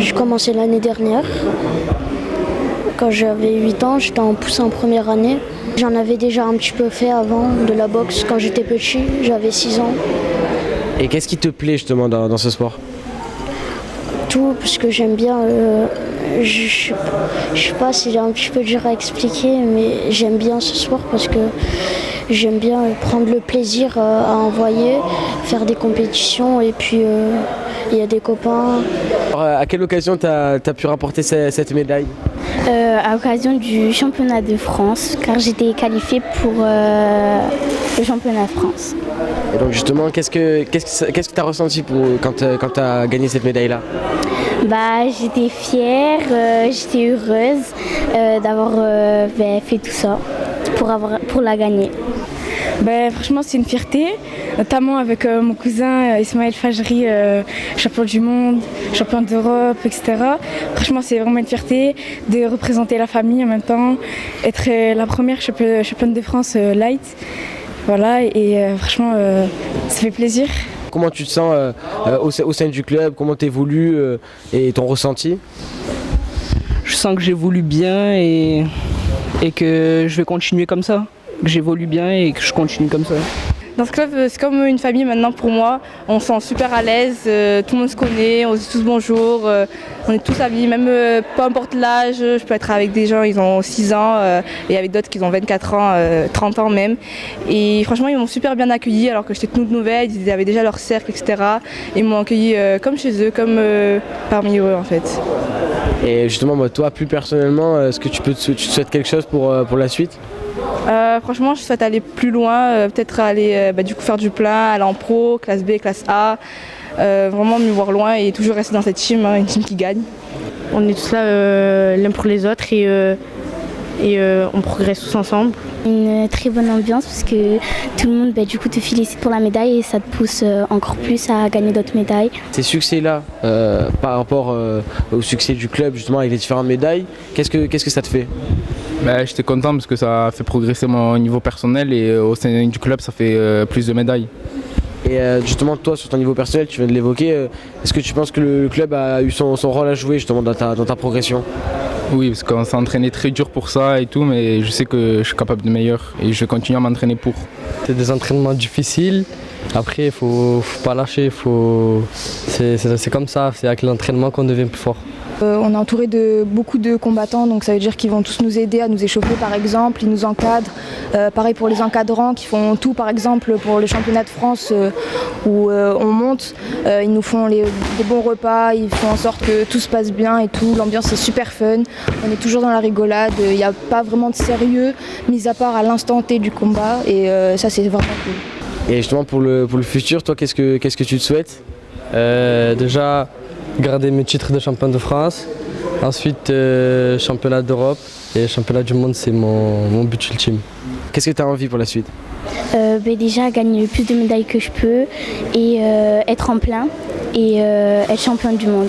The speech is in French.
J'ai commencé l'année dernière. Quand j'avais 8 ans, j'étais en poussée en première année. J'en avais déjà un petit peu fait avant de la boxe quand j'étais petit, j'avais 6 ans. Et qu'est-ce qui te plaît justement dans ce sport? Tout, parce que j'aime bien, je sais pas si c'est un petit peu dur à expliquer, mais j'aime bien ce sport parce que j'aime bien prendre le plaisir à envoyer, faire des compétitions et puis il y a des copains. Alors, à quelle occasion tu as pu rapporter cette médaille? À l'occasion du championnat de France, car j'étais qualifiée pour le championnat de France. Et donc justement, qu'est-ce que tu as ressenti quand tu as gagné cette médaille-là? J'étais fière, j'étais heureuse d'avoir fait tout ça pour la gagner. Franchement, c'est une fierté, notamment avec mon cousin Ismaël Fajri, champion du monde, champion d'Europe, etc. Franchement, c'est vraiment une fierté de représenter la famille en même temps, être la première championne de France light. Voilà, et franchement, ça fait plaisir. Comment tu te sens au sein du club? Comment tu évolues et ton ressenti? Je sens que j'évolue bien et que je vais continuer comme ça. Que j'évolue bien et que je continue comme ça. Dans ce club, c'est comme une famille maintenant pour moi. On se sent super à l'aise, tout le monde se connaît, on se dit tous bonjour, on est tous amis, même peu importe l'âge. Je peux être avec des gens, ils ont 6 ans et avec d'autres qui ont 24 ans, 30 ans même. Et franchement, ils m'ont super bien accueilli alors que j'étais toute nouvelle, ils avaient déjà leur cercle, etc. Ils m'ont accueilli comme chez eux, comme parmi eux en fait. Et justement, toi, plus personnellement, est-ce que tu souhaites quelque chose pour la suite? Franchement, je souhaite aller plus loin, peut-être aller faire du plein, aller en pro, classe B, classe A, vraiment me voir loin et toujours rester dans cette team, une team qui gagne. On est tous là l'un pour les autres et on progresse tous ensemble. Une très bonne ambiance parce que tout le monde te félicite pour la médaille et ça te pousse encore plus à gagner d'autres médailles. Ces succès-là, par rapport au succès du club justement avec les différentes médailles, qu'est-ce que ça te fait? J'étais content parce que ça a fait progresser mon niveau personnel et au sein du club ça fait plus de médailles. Et justement toi sur ton niveau personnel, tu viens de l'évoquer, est-ce que tu penses que le club a eu son rôle à jouer justement dans ta progression? Oui, parce qu'on s'est entraîné très dur pour ça et tout, mais je sais que je suis capable de meilleur et je vais continuer à m'entraîner pour. C'est des entraînements difficiles, après il faut pas lâcher, c'est comme ça, c'est avec l'entraînement qu'on devient plus fort. On est entouré de beaucoup de combattants, donc ça veut dire qu'ils vont tous nous aider à nous échauffer par exemple, ils nous encadrent. Pareil pour les encadrants qui font tout par exemple pour le championnat de France où on monte, ils nous font des bons repas, ils font en sorte que tout se passe bien et tout, l'ambiance est super fun, on est toujours dans la rigolade, il n'y a pas vraiment de sérieux, mis à part à l'instant T du combat et ça c'est vraiment cool. Et justement pour le futur, toi qu'est-ce que tu te souhaites? Déjà garder mes titres de champion de France, ensuite championnat d'Europe et championnat du monde, c'est mon but ultime. Qu'est-ce que tu as envie pour la suite? Déjà gagner le plus de médailles que je peux et être en plein et être championne du monde.